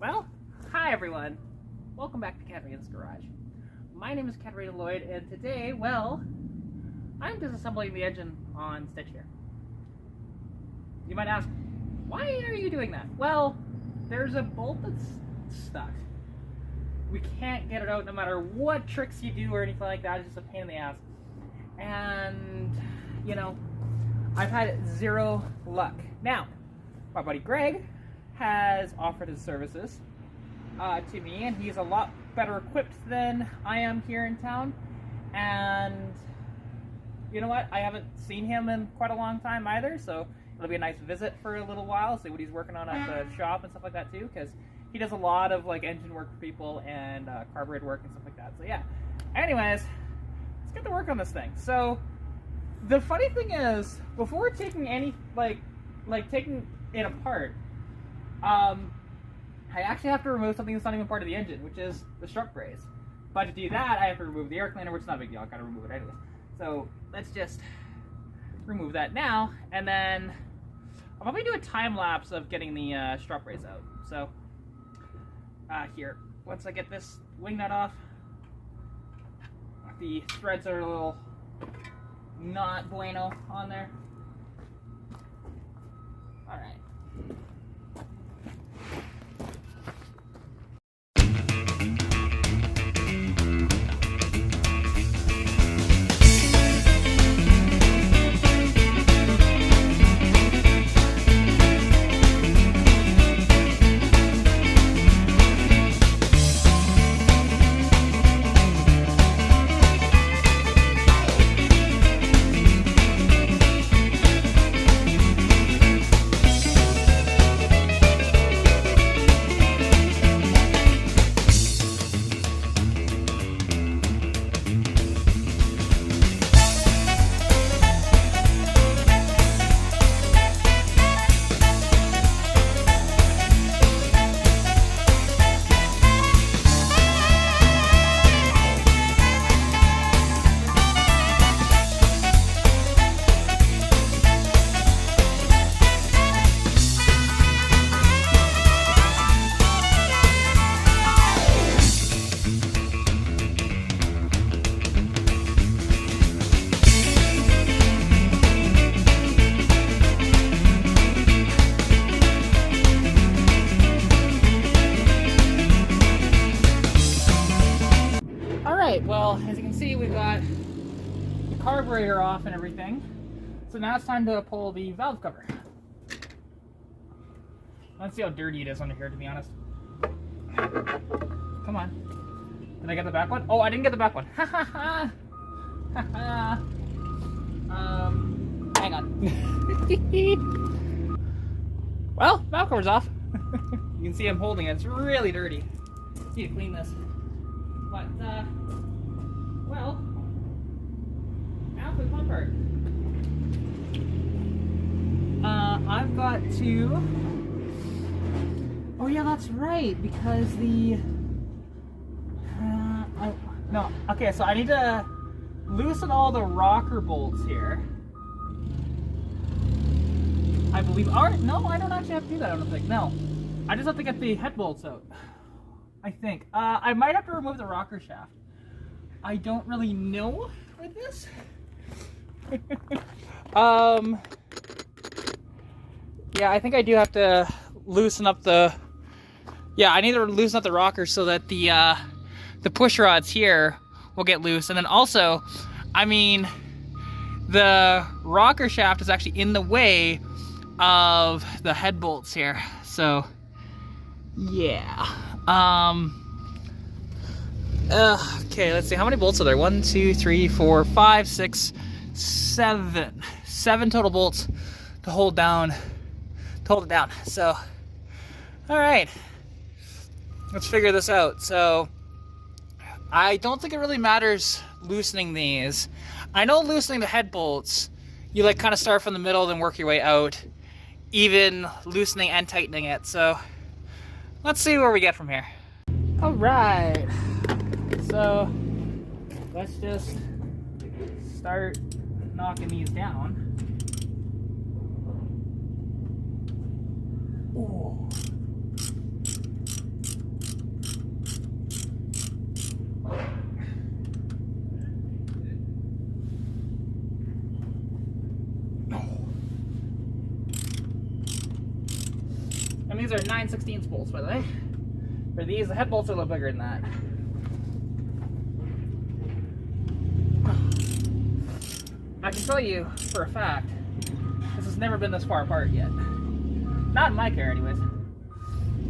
Well, hi everyone. Welcome back to Katarina's Garage. My name is Katarina Lloyd, and today, well, I'm disassembling the engine on Stitch here. You might ask, why are you doing that? Well, there's a bolt that's stuck. We can't get it out no matter what tricks you do or anything like that. It's just a pain in the ass. And, you know, I've had zero luck. Now, my buddy Greg has offered his services to me, and he's a lot better equipped than I am here in town. And you know what? I haven't seen him in quite a long time either, so it'll be a nice visit for a little while, see what he's working on at the shop and stuff like that too, because he does a lot of like engine work for people and carburetor work and stuff like that. So yeah. Anyways, let's get to work on this thing. So the funny thing is, before taking any like taking it apart, I actually have to remove something that's not even part of the engine, which is the strut brace. But to do that, I have to remove the air cleaner, which is not a big deal. I gotta remove it anyway. So let's just remove that now, and then I'll probably do a time lapse of getting the strut brace out. So here, once I get this wing nut off, the threads are a little not bueno on there. All right. Well, as you can see, we've got the carburetor off and everything. So now it's time to pull the valve cover. Let's see how dirty it is under here, to be honest. Come on. Did I get the back one? Oh, I didn't get the back one. Ha ha ha! Ha ha! Hang on. Well, valve cover's off. You can see I'm holding it. It's really dirty. Need to clean this. But, well, now for the fun part. I've got to... Oh yeah, that's right, because the... no, okay, so I need to loosen all the rocker bolts here. I believe... no, I don't actually have to do that, I don't think. No, I just have to get the head bolts out. I think. I might have to remove the rocker shaft. I don't really know with this. Yeah, I think I do have to loosen up the... Yeah, I need to loosen up the rocker so that the push rods here will get loose. And then also, I mean, the rocker shaft is actually in the way of the head bolts here. So, yeah. Okay, let's see. How many bolts are there? 1, 2, 3, 4, 5, 6, 7. 7 total bolts to hold down. So, all right. Let's figure this out. So, I don't think it really matters loosening these. I know loosening the head bolts, you like kind of start from the middle, then work your way out. Even loosening and tightening it. So, let's see where we get from here. All right. So let's just start knocking these down. Ooh. And these are 9/16 bolts, by the way. For these, the head bolts are a little bigger than that. I can tell you for a fact, this has never been this far apart yet. Not in my car, anyways.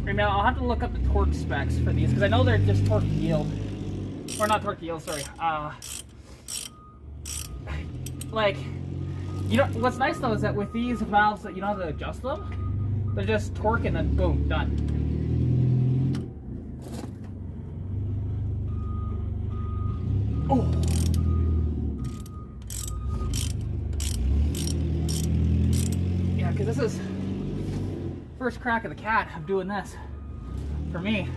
Right now, I'll have to look up the torque specs for these because I know they're just torque to yield, or not torque to yield. Sorry. Like, you know, what's nice though is that with these valves, that you don't have to adjust them. They're just torque and then boom, done. Oh. Yeah, because this is first crack of the cat of doing this. For me,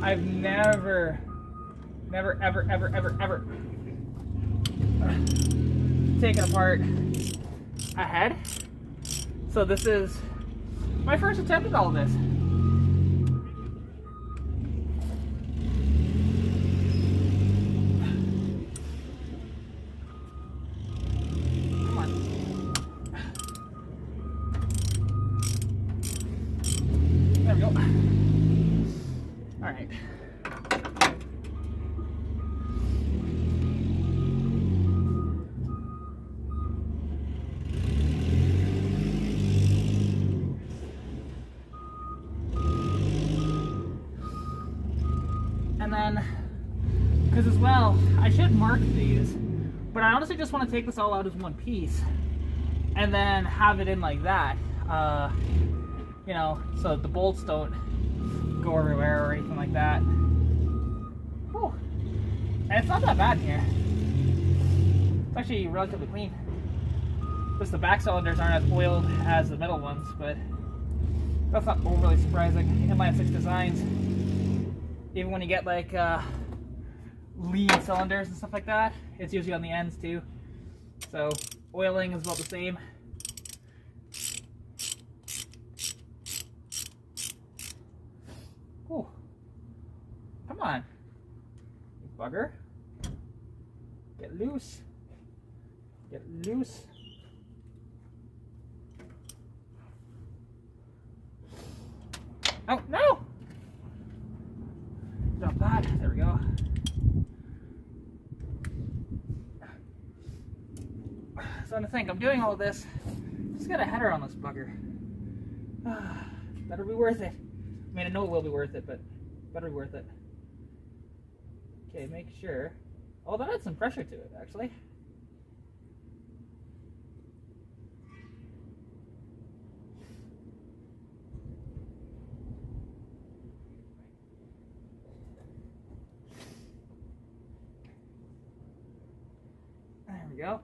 I've never, ever taken apart a head. So this is my first attempt at all of this. Come on. There we go. All right. And then, because as well, I should mark these, but I honestly just want to take this all out as one piece and then have it in like that, you know, so the bolts don't go everywhere or anything like that. Whew. And it's not that bad in here. It's actually relatively clean. Just the back cylinders aren't as oiled as the middle ones, but that's not overly surprising. Inline 6 designs, even when you get like lead cylinders and stuff like that, it's usually on the ends too. So oiling is about the same. Ooh. Come on, you bugger. Get loose. Get loose. Oh, no! Drop that. There we go. So to think, I'm doing all this. Just got a header on this bugger. Better be worth it. I mean, I know it will be worth it, but better be worth it. Okay, make sure. Oh, that had some pressure to it, actually. There we go.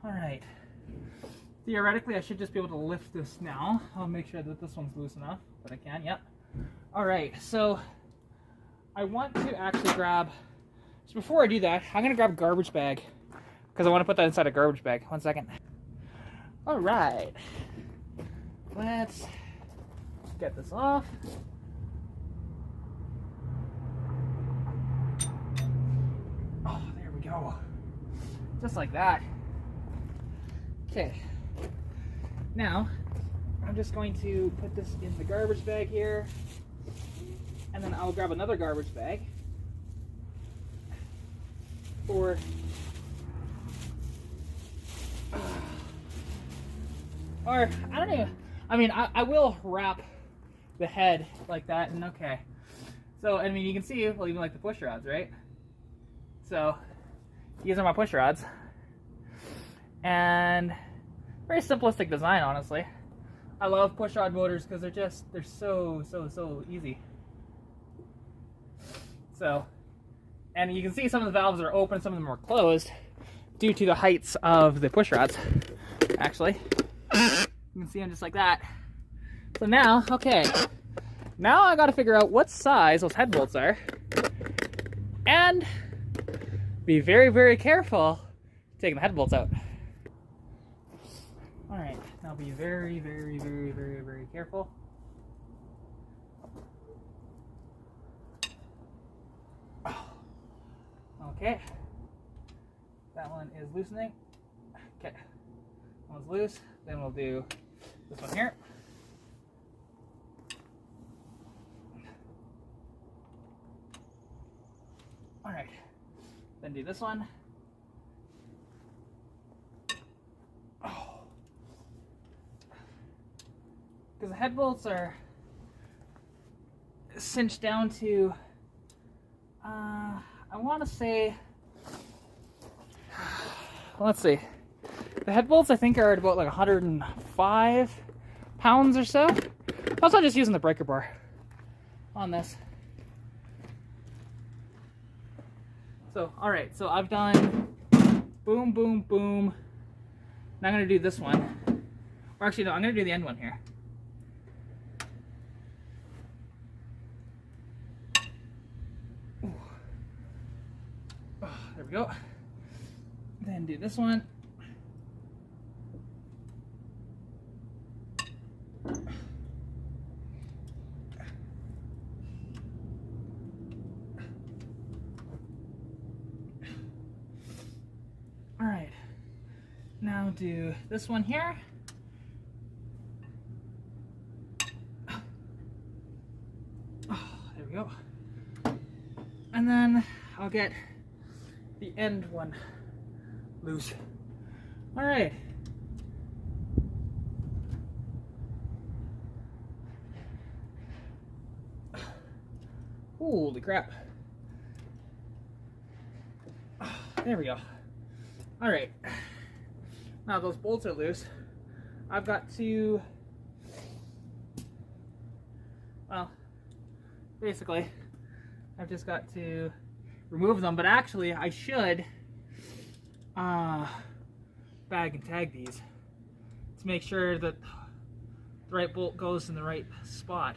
All right. Theoretically, I should just be able to lift this now. I'll make sure that this one's loose enough, but I can, yep. All right, so I want to actually grab, so before I do that, I'm gonna grab a garbage bag because I want to put that inside a garbage bag. 1 second. All right, let's get this off. Oh, there we go. Just like that. Okay. Now, I'm just going to put this in the garbage bag here, and then I'll grab another garbage bag for or I don't even, I mean, I will wrap the head like that, and okay. So, I mean, you can see, well, even like the push rods, right? So, these are my push rods. And very simplistic design, honestly. I love push rod motors because they're so easy. So, and you can see some of the valves are open, some of them are closed due to the heights of the push rods, actually. You can see them just like that. So now, okay, now I gotta figure out what size those head bolts are and be very, very careful taking the head bolts out. All right, now I'll be very, very, very, very, very careful. Okay, that one is loosening. Okay, that one's loose. Then we'll do this one here. All right, then do this one. Oh, because the head bolts are cinched down to, I want to say, let's see, the head bolts I think are at about like 105 pounds or so. Plus I'm just using the breaker bar on this. So, alright, so I've done boom, boom, boom. Now I'm going to do this one. Or actually, no, I'm going to do the end one here. Oh, there we go. Then do this one. All right, now do this one here. Oh, there we go. And then I'll get the end one loose. All right. Holy crap. There we go. All right. Now those bolts are loose. I've got to, well, basically, I've just got to remove them, but actually I should bag and tag these to make sure that the right bolt goes in the right spot.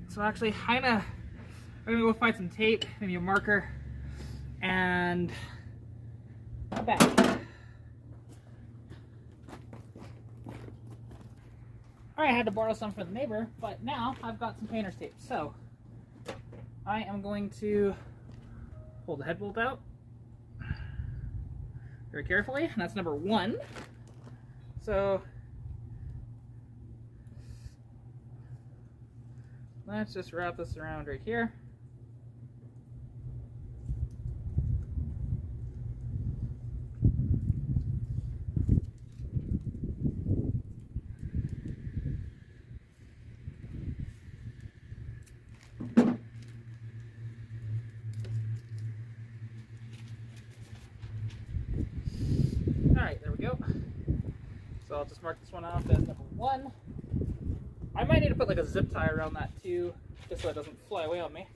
So actually, I'm gonna go find some tape, maybe a marker, and a bag. Alright, I had to borrow some from the neighbor, but now I've got some painter's tape. So I am going to pull the head bolt out very carefully, and that's number 1. So let's just wrap this around right here. Alright, there we go. So I'll just mark this one off as number 1. I might need to put like a zip tie around that too, just so it doesn't fly away on me.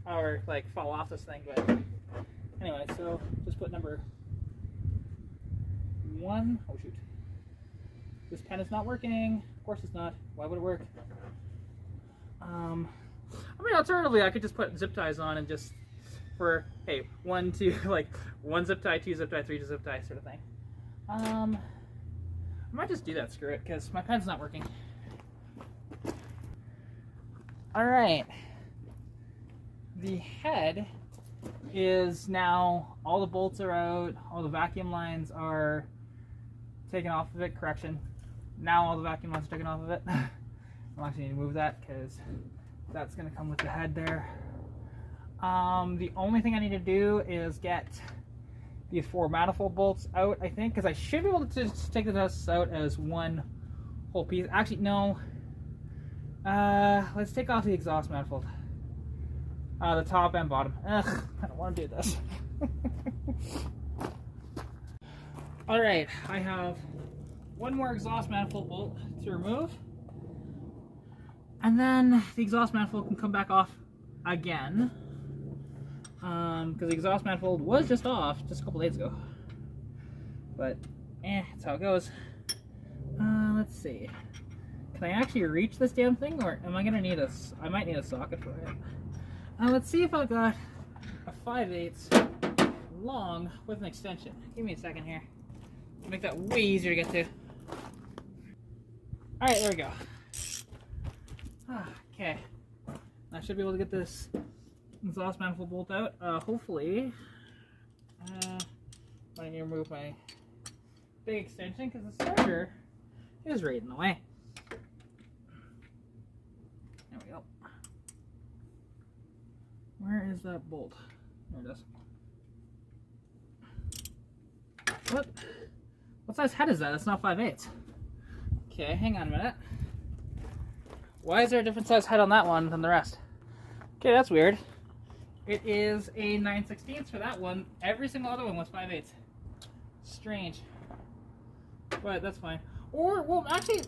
Or like fall off this thing, but anyway, so just put number 1. Oh shoot. This pen is not working. Of course it's not. Why would it work? I mean, alternatively, I could just put zip ties on and just for, hey, 1, 2, like 1 zip tie, 2 zip tie, 3 zip tie sort of thing. I might just do that, screw it, because my pen's not working. Alright. The head is now, all the bolts are out, all the vacuum lines are taken off of it, correction. Now all the vacuum lines are taken off of it. I'll actually need to move that because that's going to come with the head there. The only thing I need to do is get these 4 manifold bolts out, I think, because I should be able to just take the dust out as one whole piece. Actually, no. Let's take off the exhaust manifold. The top and bottom. Ugh, I don't want to do this. Alright, I have 1 more exhaust manifold bolt to remove. And then the exhaust manifold can come back off again. Because the exhaust manifold was just off just a couple days ago. But, that's how it goes. Let's see. Can I actually reach this damn thing, or am I gonna need I might need a socket for it. Let's see if I've got a 5/8 long with an extension. Give me a second here. Make that way easier to get to. Alright, there we go. Okay. I should be able to get this exhaust manifold bolt out. Hopefully. I need to remove my big extension because the starter is right in the way. There we go. Where is that bolt? There it is. What size head is that? It's not 5/8. Okay, hang on a minute. Why is there a different size head on that one than the rest? Okay, that's weird. It is a 9/16 for that one. Every single other one was 5/8. Strange. But that's fine. Or, well, actually,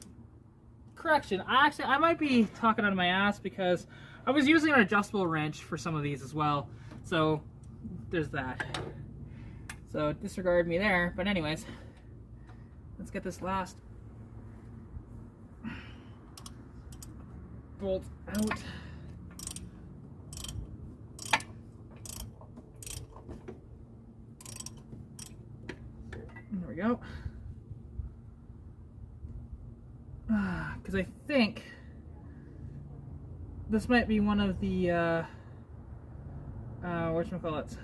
correction. I might be talking out of my ass because I was using an adjustable wrench for some of these as well. So, there's that. So, disregard me there. But anyways, let's get this last bolt out. There we go. Because I think this might be one of the whatchamacallit,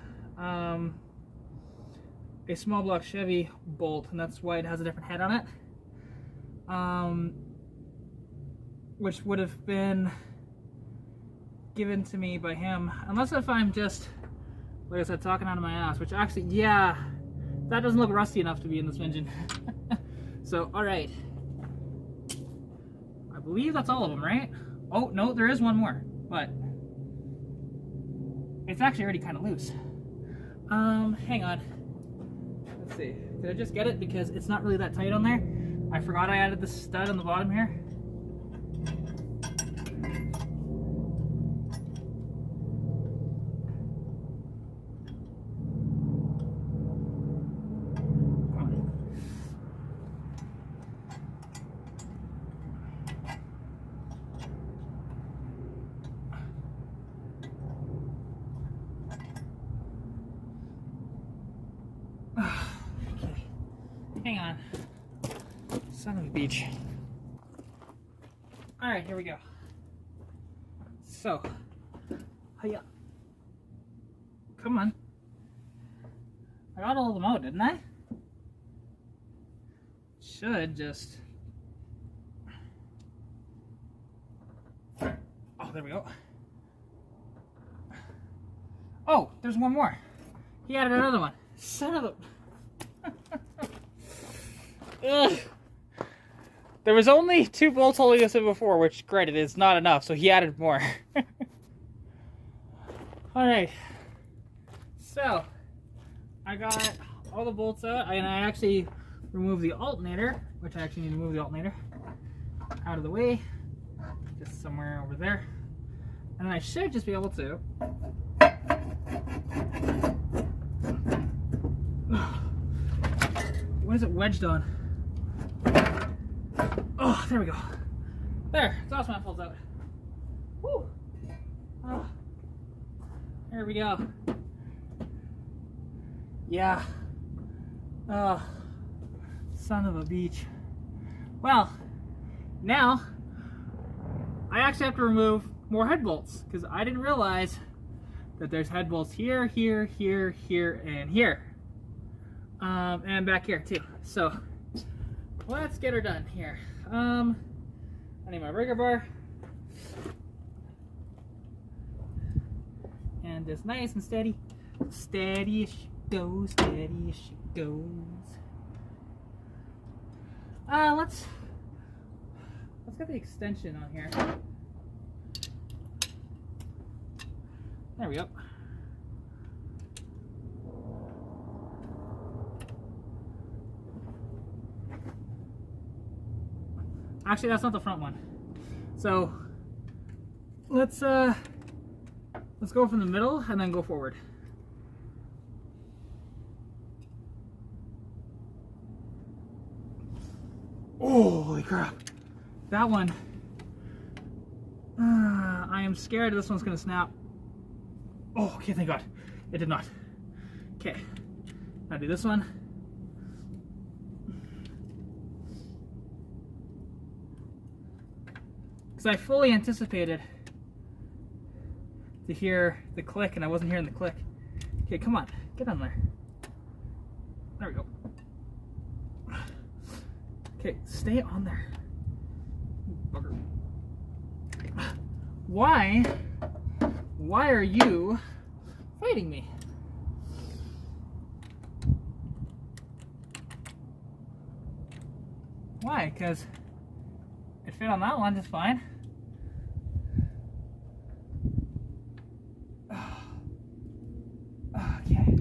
a small block Chevy bolt, and that's why it has a different head on it, which would have been given to me by him, unless if I'm just, like I said, talking out of my ass, which actually, yeah, that doesn't look rusty enough to be in this engine. So, alright. I believe that's all of them, right? Oh, no, there is one more, but it's actually already kind of loose. Hang on. Let's see. Did I just get it? Because it's not really that tight on there. I forgot I added this stud on the bottom here. Okay. Hang on. Son of a beach. Alright, here we go. So, hiya. Come on. I got all of them out, didn't I? Should just... Oh, there we go. Oh, there's one more. He added another one. Son of a... Ugh. There was only 2 bolts holding this in before, which, granted, is not enough, so he added more. Alright. So, I got all the bolts out, and I actually removed the alternator, which I actually need to move the alternator out of the way. Just somewhere over there. And I should just be able to... What is it wedged on? Oh, there we go. There, exhaust manifold's out. Woo! Oh, there we go. Yeah. Oh, son of a beach. Well, now I actually have to remove more head bolts because I didn't realize that there's head bolts here, here, here, here, and here. And back here too. So let's get her done here. I need my rigger bar. And just nice and steady. Steady as she goes, steady as she goes. Let's get the extension on here. There we go. Actually, that's not the front one. So let's go from the middle and then go forward. Oh, holy crap! That one. I am scared this one's gonna snap. Oh, okay, thank God, it did not. Okay, now do this one. because I fully anticipated to hear the click and I wasn't hearing the click. Okay, come on, get on there. There we go. Okay, stay on there. Bugger. Why are you fighting me? Why? Because it fit on that one just fine. Okay.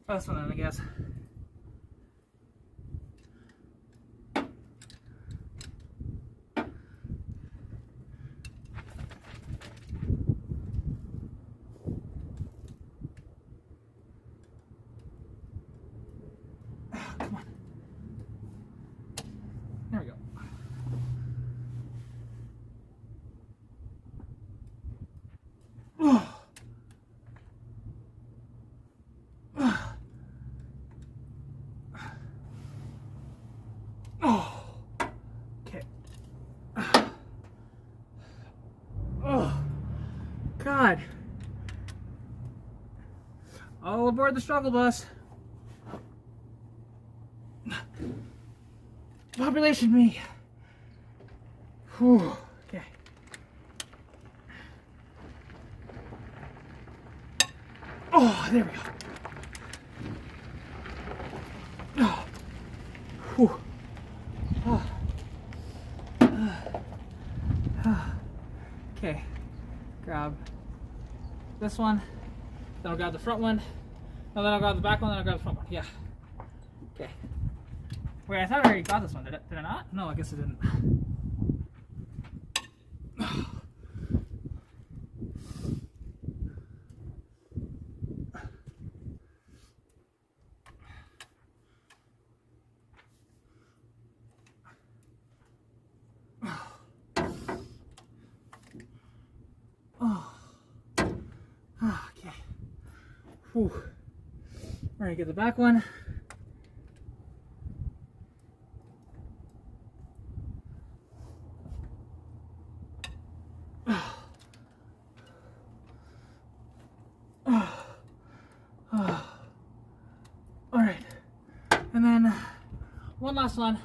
This one then, I guess. Come on. There we go. Okay. Oh, God. All aboard the struggle bus. Population me. Whew. Okay. Oh, there we go. Oh. Whew. Oh. Okay. Grab this one. Then I'll grab the front one. No, then I'll grab the back one. Then I'll grab the front one. Yeah. Okay. Wait, I thought I already got this one. Did I not? No, I guess I didn't. Okay. Whew. All right, get the back one. All right, and then one last one.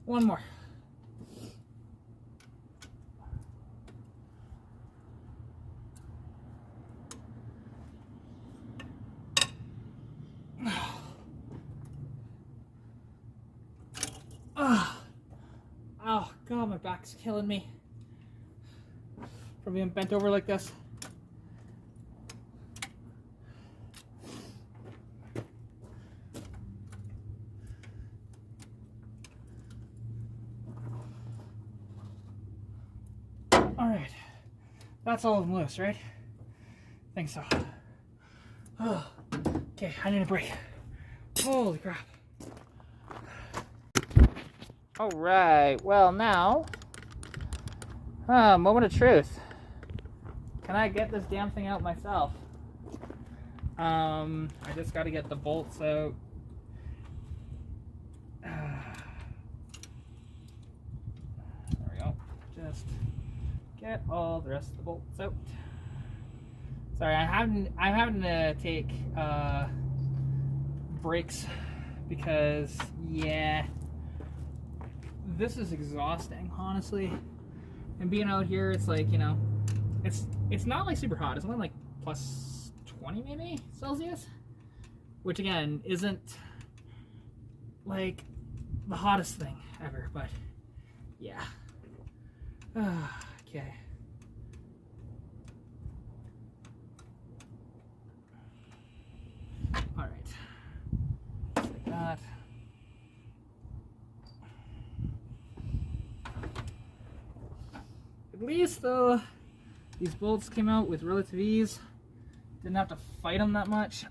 One more. Oh, God, my back's killing me from being bent over like this. All right, that's all of them loose, right? I think so. Oh, okay, I need a break. Holy crap. All right, well now, moment of truth. Can I get this damn thing out myself? I just got to get the bolts out. There we go. Just get all the rest of the bolts out. Sorry, I'm having to take breaks because, yeah, this is exhausting, honestly. And being out here, it's like, you know, it's not like super hot. It's only like plus 20 maybe Celsius, which again isn't like the hottest thing ever, but yeah. Okay. All right. Just like that. At least though, these bolts came out with relative ease. Didn't have to fight them that much.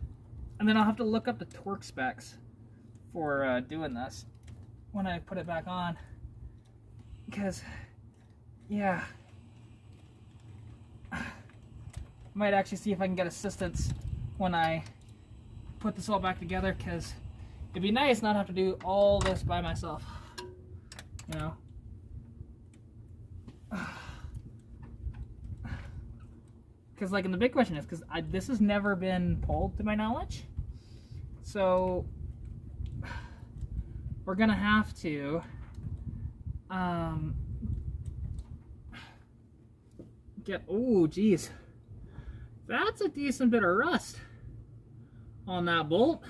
And then I'll have to look up the torque specs for doing this when I put it back on. Because, yeah, I might actually see if I can get assistance when I put this all back together, because it'd be nice not have to do all this by myself, you know. Because like, and the big question is, because this has never been pulled to my knowledge, so we're gonna have to get, oh geez, that's a decent bit of rust on that bolt.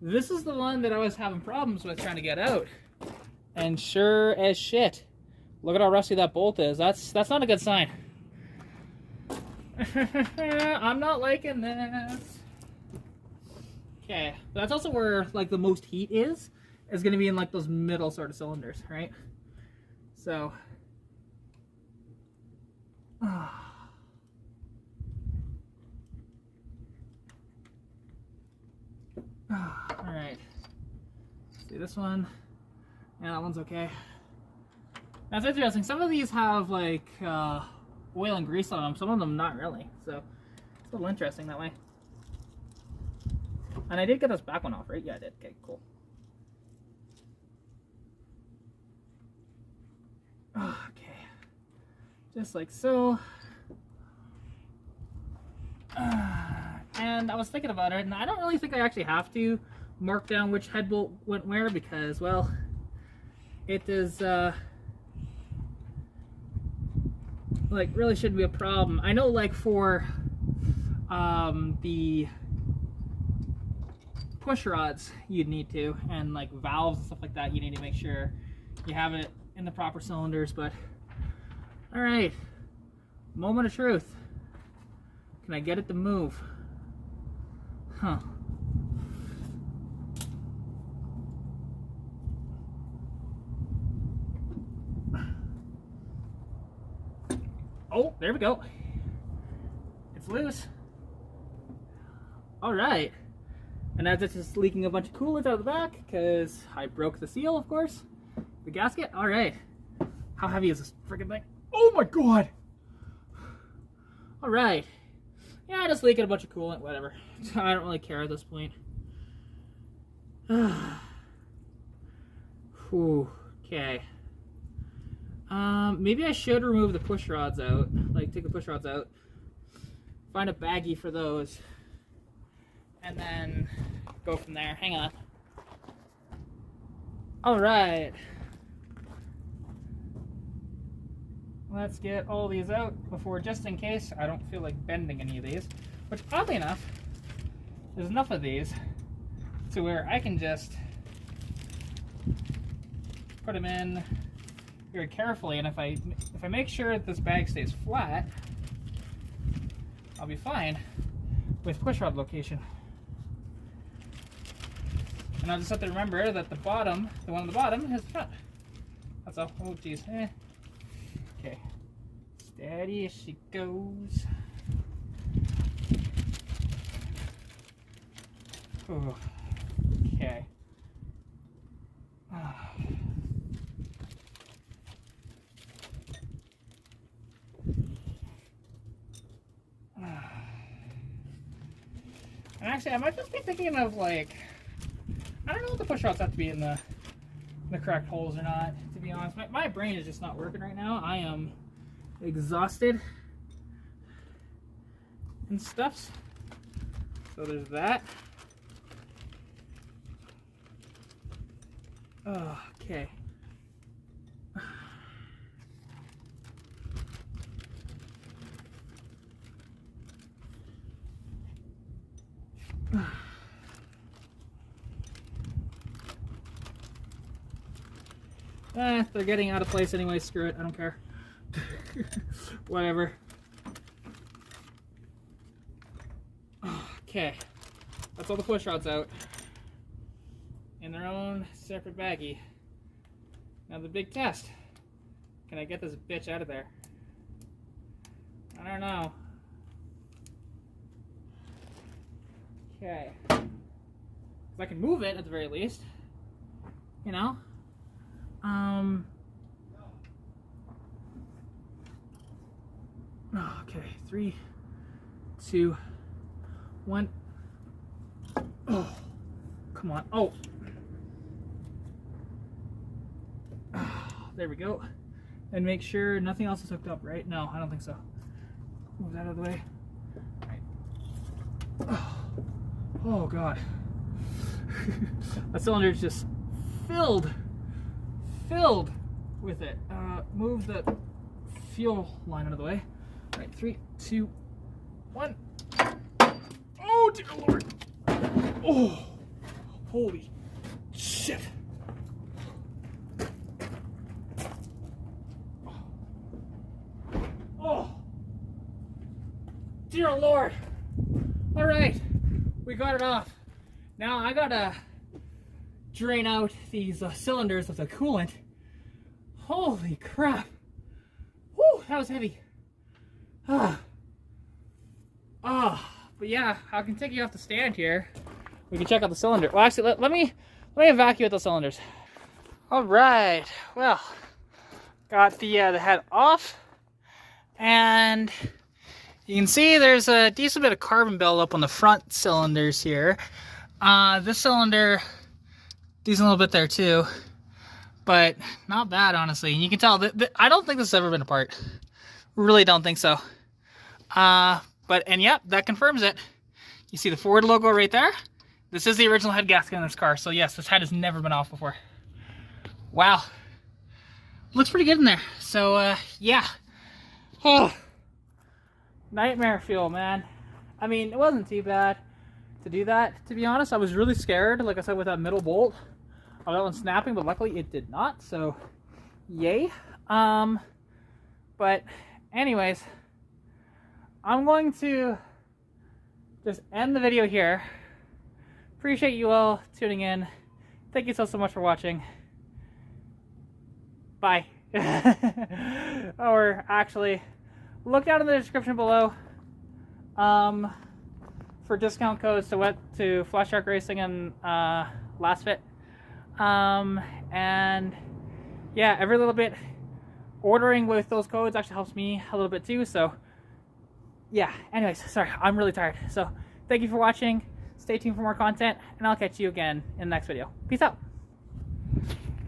This is the one that I was having problems with trying to get out, and sure as shit, look at how rusty that bolt is. That's not a good sign. I'm not liking this. Okay, that's also where like the most heat is going to be in like those middle sort of cylinders, right? So all right, see this one, yeah, that one's okay. That's interesting. Some of these have like oil and grease on them, some of them not really, so it's a little interesting that way. And I did get this back one off, right? Yeah, I did. Okay, cool. Okay, just like so. And I was thinking about it, and I don't really think I actually have to mark down which head bolt went where, because, well, it is like really shouldn't be a problem. I know like for the push rods you'd need to, and like valves and stuff like that, you need to make sure you have it in the proper cylinders. But all right, moment of truth. Can I get it to move? Huh. Oh, there we go. It's loose. All right. And as it's just leaking a bunch of coolant out of the back, because I broke the seal, of course. The gasket. All right. How heavy is this freaking thing? Oh my god. All right. Yeah, just leaking a bunch of coolant, whatever. I don't really care at this point. Whew. Okay. Maybe I should remove the push rods out. Like, take the push rods out. Find a baggie for those. And then go from there. Hang on. Alright. Let's get all these out before, just in case I don't feel like bending any of these. Which, oddly enough, there's enough of these to where I can just put them in very carefully, and if I make sure that this bag stays flat, I'll be fine with pushrod location. And I'll just have to remember that the bottom, the one on the bottom, is the front. That's all. Oh geez. Okay. Steady as she goes. Oh. Okay. And actually, I might just be thinking of like, I don't know if the push rods have to be in the correct holes or not, to be honest. My brain is just not working right now. I am exhausted and stuff. So there's that. Okay. They're getting out of place anyway, screw it, I don't care. Whatever. Okay, that's all the push rods out in their own separate baggie. Now the big test. Can I get this bitch out of there? I don't know. Okay. If I can move it at the very least, you know? Okay, 3, 2, 1. Oh, come on. Oh. There we go. And make sure nothing else is hooked up, right? No, I don't think so. Move that out of the way. Right. Oh God. That cylinder is just filled with it. Move the fuel line out of the way. All right, 3, 2, 1. Oh dear Lord. Oh, holy shit. Oh, dear Lord. All right, we got it off. Now I gotta drain out these cylinders of the coolant. Holy crap. Whew, that was heavy. But yeah, I can take you off the stand here. We can check out the cylinder. Well, actually, let me evacuate the cylinders. All right. Well, got the head off, and you can see there's a decent bit of carbon buildup on the front cylinders here. This cylinder, decent little bit there too, but not bad honestly. And you can tell that I don't think this has ever been apart. Really don't think so. And yep, that confirms it. You see the Ford logo right there? This is the original head gasket in this car. So yes, this head has never been off before. Wow. Looks pretty good in there. So yeah. Oh, nightmare fuel, man. I mean, it wasn't too bad to do that. To be honest, I was really scared, like I said, with that middle bolt of that one snapping, but luckily it did not. So yay. But anyways, I'm going to just end the video here. Appreciate you all tuning in. Thank you so much for watching. Bye. Or actually, look down in the description below for discount codes to Flash Shark Racing and Last Fit. And yeah, every little bit ordering with those codes actually helps me a little bit too. So yeah, anyways, sorry, I'm really tired. So thank you for watching. Stay tuned for more content, and I'll catch you again in the next video. Peace out.